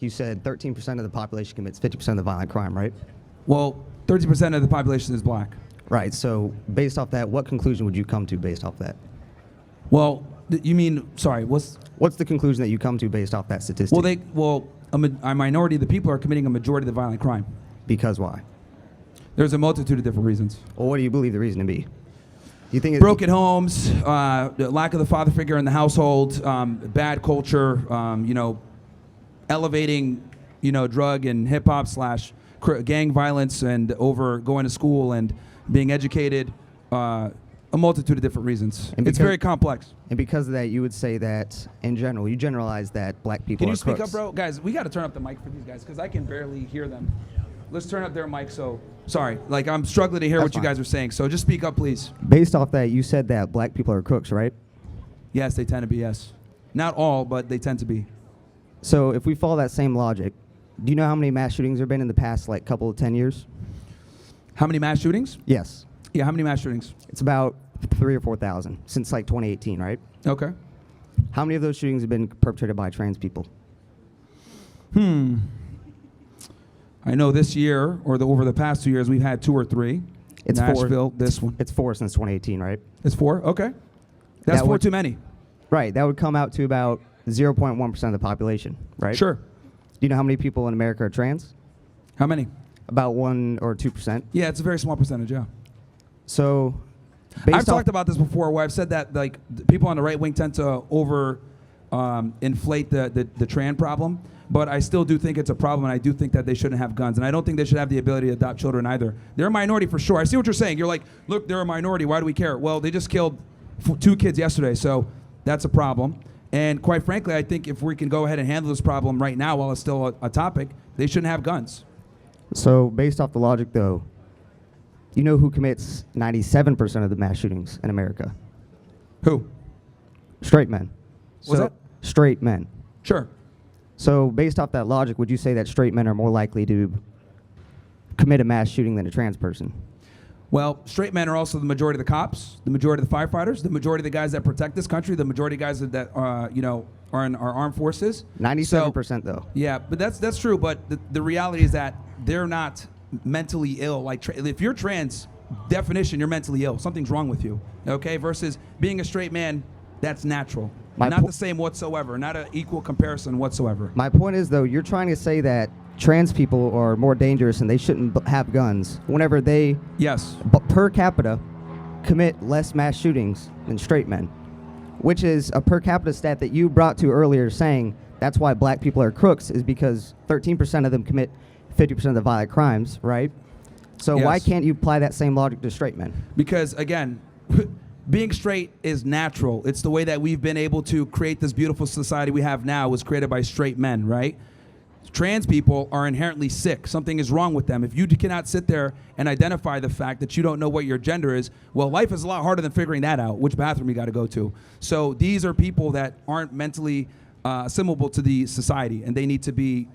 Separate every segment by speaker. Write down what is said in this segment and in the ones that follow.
Speaker 1: You said 13% of the population commits 50% of the violent crime, right?
Speaker 2: Well, 30% of the population is black.
Speaker 1: Right. So based off that, what conclusion would you come to based off that?
Speaker 2: Well, you mean, sorry,
Speaker 1: What's the conclusion that you come to based off that statistic?
Speaker 2: A minority of the people are committing a majority of the violent crime.
Speaker 1: Because why?
Speaker 2: There's a multitude of different reasons.
Speaker 1: Well, what do you believe the reason to be? You think it's
Speaker 2: Broken homes, the lack of the father figure in the household, bad culture, elevating, drug and hip hop / gang violence, and over going to school and being educated, a multitude of different reasons. It's very complex.
Speaker 1: And because of that, you would say that, in general, you generalize that black people are crooks.
Speaker 2: Can you speak up, bro? Guys, we got to turn up the mic for these guys because I can barely hear them. Let's turn up their mic. So, sorry, I'm struggling to hear what you guys are saying. So just speak up, please.
Speaker 1: Based off that, you said that black people are crooks, right?
Speaker 2: Yes, they tend to be, yes. Not all, but they tend to be.
Speaker 1: So if we follow that same logic, do you know how many mass shootings there have been in the past, couple of 10 years?
Speaker 2: How many mass shootings?
Speaker 1: Yes.
Speaker 2: Yeah, how many mass shootings?
Speaker 1: It's about 3,000 or 4,000 since 2018, right?
Speaker 2: Okay.
Speaker 1: How many of those shootings have been perpetrated by trans people?
Speaker 2: I know this year, or over the past 2 years, we've had 2 or 3.
Speaker 1: It's
Speaker 2: Nashville,
Speaker 1: 4.
Speaker 2: this one.
Speaker 1: It's 4 since 2018, right?
Speaker 2: It's 4? Okay. That's 4 too many.
Speaker 1: Right. That would come out to about 0.1% of the population, right?
Speaker 2: Sure.
Speaker 1: Do you know how many people in America are trans?
Speaker 2: How many?
Speaker 1: About 1 or 2%.
Speaker 2: Yeah, it's a very small percentage, yeah.
Speaker 1: So,
Speaker 2: I've talked about this before where I've said that people on the right wing tend to inflate the trans problem. But I still do think it's a problem, and I do think that they shouldn't have guns. And I don't think they should have the ability to adopt children either. They're a minority for sure. I see what you're saying. You're like, look, they're a minority. Why do we care? Well, they just killed 2 kids yesterday, so that's a problem. And quite frankly, I think if we can go ahead and handle this problem right now while it's still a topic, they shouldn't have guns.
Speaker 1: So based off the logic, though, you know who commits 97% of the mass shootings in America?
Speaker 2: Who?
Speaker 1: Straight men.
Speaker 2: What's that?
Speaker 1: Straight men.
Speaker 2: Sure.
Speaker 1: So based off that logic, would you say that straight men are more likely to commit a mass shooting than a trans person?
Speaker 2: Well, straight men are also the majority of the cops, the majority of the firefighters, the majority of the guys that protect this country, the majority of guys that are in our armed forces.
Speaker 1: 97% though.
Speaker 2: Yeah, but that's true. But the reality is that they're not mentally ill. If you're trans, definition, you're mentally ill. Something's wrong with you. Okay, versus being a straight man, that's natural. Not the same whatsoever. Not an equal comparison whatsoever.
Speaker 1: My point is, though, you're trying to say that trans people are more dangerous and they shouldn't have guns whenever they, per capita, commit less mass shootings than straight men, which is a per capita stat that you brought to earlier, saying that's why black people are crooks, is because 13% of them commit 50% of the violent crimes, right? So why can't you apply that same logic to straight men?
Speaker 2: Because, again, being straight is natural. It's the way that we've been able to create this beautiful society we have now was created by straight men, right? Trans people are inherently sick. Something is wrong with them. If you cannot sit there and identify the fact that you don't know what your gender is, well, life is a lot harder than figuring that out, which bathroom you got to go to. So these are people that aren't mentally assimilable to the society, and they need to be,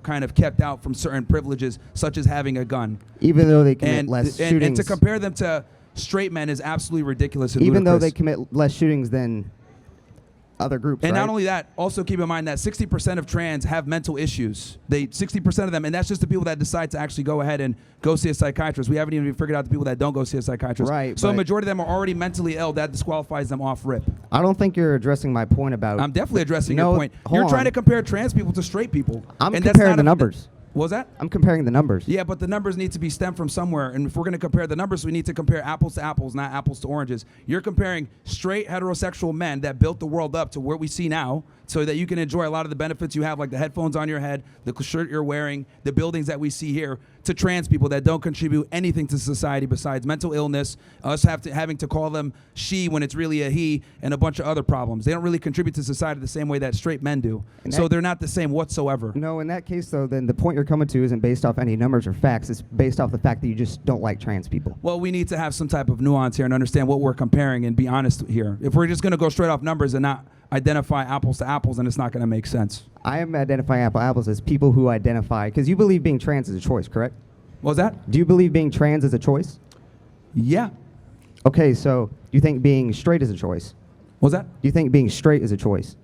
Speaker 2: kind of kept out from certain privileges, such as having a gun.
Speaker 1: Even though they commit less shootings.
Speaker 2: And to compare them to straight men is absolutely ridiculous and
Speaker 1: even
Speaker 2: ludicrous.
Speaker 1: Though they commit less shootings than other groups,
Speaker 2: and
Speaker 1: right?
Speaker 2: not only that, also keep in mind that 60% of trans have mental issues. 60% of them, and that's just the people that decide to actually go ahead and go see a psychiatrist. We haven't even figured out the people that don't go see a psychiatrist.
Speaker 1: Right.
Speaker 2: So a majority of them are already mentally ill. That disqualifies them off rip.
Speaker 1: I don't think you're addressing my point about...
Speaker 2: I'm definitely addressing your point. You're trying to compare trans people to straight people.
Speaker 1: I'm comparing the numbers.
Speaker 2: What was that?
Speaker 1: I'm comparing the numbers.
Speaker 2: Yeah, but the numbers need to be stemmed from somewhere. And if we're going to compare the numbers, we need to compare apples to apples, not apples to oranges. You're comparing straight heterosexual men that built the world up to where we see now so that you can enjoy a lot of the benefits you have, like the headphones on your head, the shirt you're wearing, the buildings that we see here, to trans people that don't contribute anything to society besides mental illness, us having to call them she when it's really a he, and a bunch of other problems. They don't really contribute to society the same way that straight men do. So they're not the same whatsoever.
Speaker 1: No, in that case, though, then the point you're coming to isn't based off any numbers or facts. It's based off the fact that you just don't like trans people.
Speaker 2: Well, we need to have some type of nuance here and understand what we're comparing and be honest here. If we're just going to go straight off numbers and not identify apples to apples, then it's not going to make sense.
Speaker 1: I am identifying apples as people who identify, because you believe being trans is a choice, correct?
Speaker 2: What was that?
Speaker 1: Do you believe being trans is a choice?
Speaker 2: Yeah.
Speaker 1: Okay, so do you think being straight is a choice?
Speaker 2: What was that?
Speaker 1: Do you think being straight is a choice?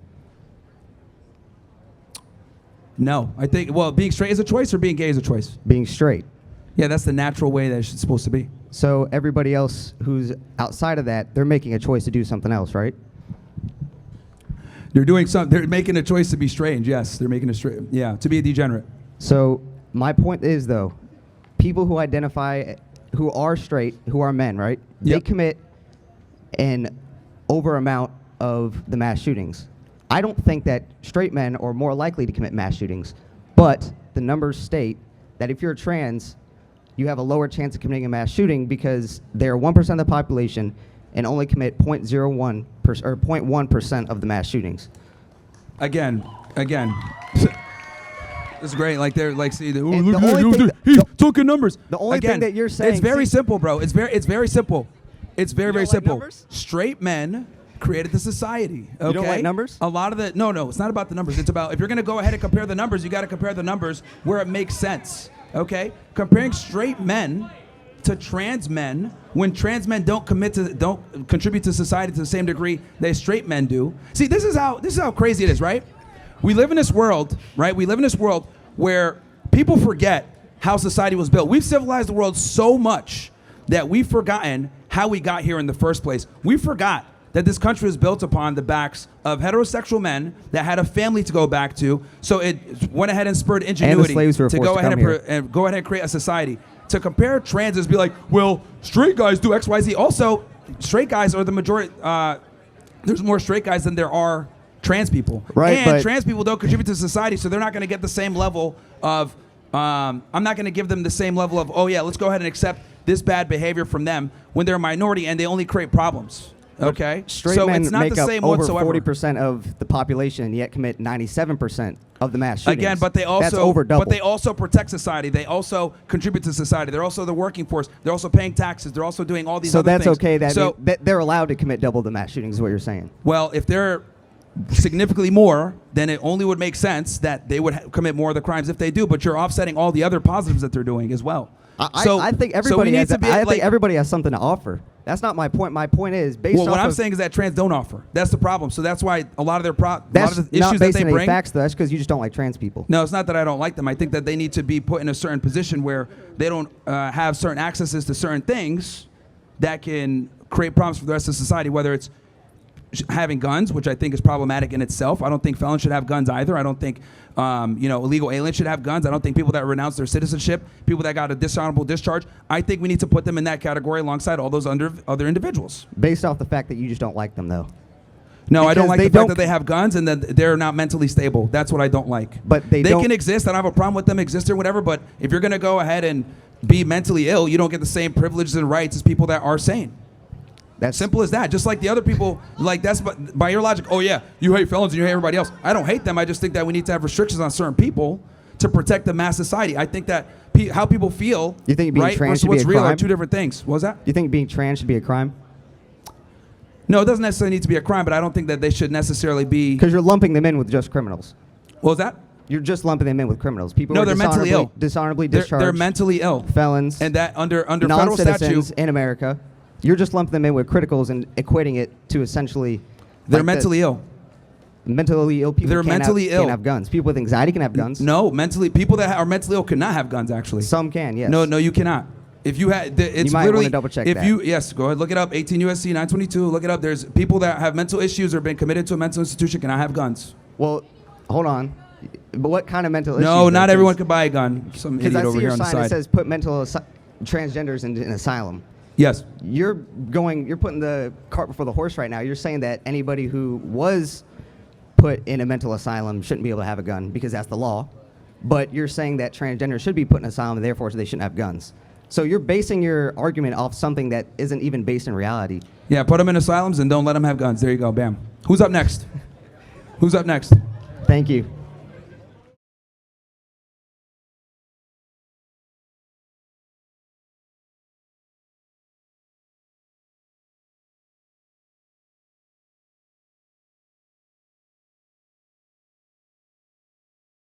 Speaker 2: No, I think, well, being straight is a choice or being gay is a choice?
Speaker 1: Being straight.
Speaker 2: Yeah, that's the natural way that it's supposed to be.
Speaker 1: So everybody else who's outside of that, they're making a choice to do something else, right?
Speaker 2: They're making a choice to be strange, yes. They're making to be a degenerate.
Speaker 1: So my point is, though, people who identify, who are straight, who are men, right? They commit an over amount of the mass shootings. I don't think that straight men are more likely to commit mass shootings, but the numbers state that if you're trans, you have a lower chance of committing a mass shooting because they're 1% of the population and only commit 0.1% of the mass shootings.
Speaker 2: Again. This is great. Like they're like, see,
Speaker 1: he's
Speaker 2: talking numbers.
Speaker 1: The only thing that you're saying,
Speaker 2: it's very simple, bro. It's very simple. It's very simple.
Speaker 1: Like
Speaker 2: straight men created the society. Okay?
Speaker 1: You don't like numbers?
Speaker 2: A lot of the no, it's not about the numbers. It's about if you're gonna go ahead and compare the numbers, you got to compare the numbers where it makes sense. Okay, comparing straight men to trans men when trans men don't contribute to society to the same degree that straight men do. See, this is how crazy it is, right? We live in this world, right? We live in this world where people forget how society was built. We've civilized the world so much that we've forgotten how we got here in the first place. We forgot that this country was built upon the backs of heterosexual men that had a family to go back to. So it went ahead and spurred ingenuity to go ahead and create a society. To compare trans is be like, well, straight guys do X, Y, Z. Also, straight guys are the majority. There's more straight guys than there are trans people.
Speaker 1: Right,
Speaker 2: and trans people don't contribute to society, so they're not going to get the same level of, I'm not going to give them the same level of, oh yeah, let's go ahead and accept this bad behavior from them when they're a minority and they only create problems. Okay,
Speaker 1: straight
Speaker 2: so
Speaker 1: men
Speaker 2: it's not
Speaker 1: make
Speaker 2: the
Speaker 1: up
Speaker 2: same
Speaker 1: over
Speaker 2: whatsoever.
Speaker 1: 40% of the population, and yet commit 97% of the mass shootings.
Speaker 2: Again, but they also
Speaker 1: that's over double.
Speaker 2: But they also protect society. They also contribute to society. They're also the working force. They're also paying taxes. They're also doing all these.
Speaker 1: So
Speaker 2: other
Speaker 1: that's
Speaker 2: things.
Speaker 1: okay. That they're allowed to commit double the mass shootings. Is what you're saying?
Speaker 2: Well, if they're significantly more, then it only would make sense that they would commit more of the crimes if they do. But you're offsetting all the other positives that they're doing as well.
Speaker 1: I think everybody everybody has something to offer. That's not my point. My point is based off
Speaker 2: what I'm saying is that trans don't offer. That's the problem. So that's why a lot of their
Speaker 1: that's
Speaker 2: lot of the
Speaker 1: not
Speaker 2: issues
Speaker 1: based
Speaker 2: that they
Speaker 1: on any
Speaker 2: bring.
Speaker 1: facts, though. That's because you just don't like trans people.
Speaker 2: No, it's not that I don't like them. I think that they need to be put in a certain position where they don't have certain accesses to certain things that can create problems for the rest of society, whether it's having guns, which I think is problematic in itself. I don't think felons should have guns either. I don't think illegal aliens should have guns. I don't think people that renounce their citizenship, people that got a dishonorable discharge, I think we need to put them in that category alongside all those other individuals.
Speaker 1: Based off the fact that you just don't like them, though.
Speaker 2: No, I don't like the fact that they have guns and that they're not mentally stable. That's what I don't like.
Speaker 1: But they
Speaker 2: can exist. I don't have a problem with them existing or whatever, but if you're going to go ahead and be mentally ill, you don't get the same privileges and rights as people that are sane. That's simple as that. Just like the other people, like that's by your logic. Oh yeah, you hate felons and you hate everybody else. I don't hate them. I just think that we need to have restrictions on certain people to protect the mass society. I think that how people feel,
Speaker 1: you think being
Speaker 2: right,
Speaker 1: trans
Speaker 2: versus
Speaker 1: should be
Speaker 2: what's
Speaker 1: a
Speaker 2: real
Speaker 1: crime?
Speaker 2: are two different things. What was that?
Speaker 1: You think being trans should be a crime?
Speaker 2: No, it doesn't necessarily need to be a crime, but I don't think that they should necessarily be.
Speaker 1: Because you're lumping them in with just criminals.
Speaker 2: What was that?
Speaker 1: You're just lumping them in with criminals. People
Speaker 2: no,
Speaker 1: who are
Speaker 2: they're mentally ill.
Speaker 1: Dishonorably discharged.
Speaker 2: They're mentally ill.
Speaker 1: Felons.
Speaker 2: And that under federal statute
Speaker 1: in America. You're just lumping them in with criticals and equating it to essentially.
Speaker 2: They're mentally ill.
Speaker 1: Mentally ill people can't have guns. People with anxiety can have guns.
Speaker 2: No, people that are mentally ill cannot have guns. Actually,
Speaker 1: some can. Yes.
Speaker 2: No, you cannot. If you had, it's
Speaker 1: you might
Speaker 2: literally.
Speaker 1: Want to double check
Speaker 2: if
Speaker 1: that.
Speaker 2: Yes, go ahead, look it up. 18 USC 922. Look it up. There's people that have mental issues or been committed to a mental institution cannot have guns.
Speaker 1: Well, hold on. But what kind of mental issues?
Speaker 2: No, not everyone can buy a gun. Some idiot over here on the side.
Speaker 1: Because I see your sign that says put mental transgenders in an asylum.
Speaker 2: Yes.
Speaker 1: You're putting the cart before the horse right now. You're saying that anybody who was put in a mental asylum shouldn't be able to have a gun because that's the law. But you're saying that transgenders should be put in an asylum and therefore they shouldn't have guns. So you're basing your argument off something that isn't even based in reality.
Speaker 2: Yeah, put them in asylums and don't let them have guns. There you go. Bam. Who's up next? Who's up next?
Speaker 1: Thank you.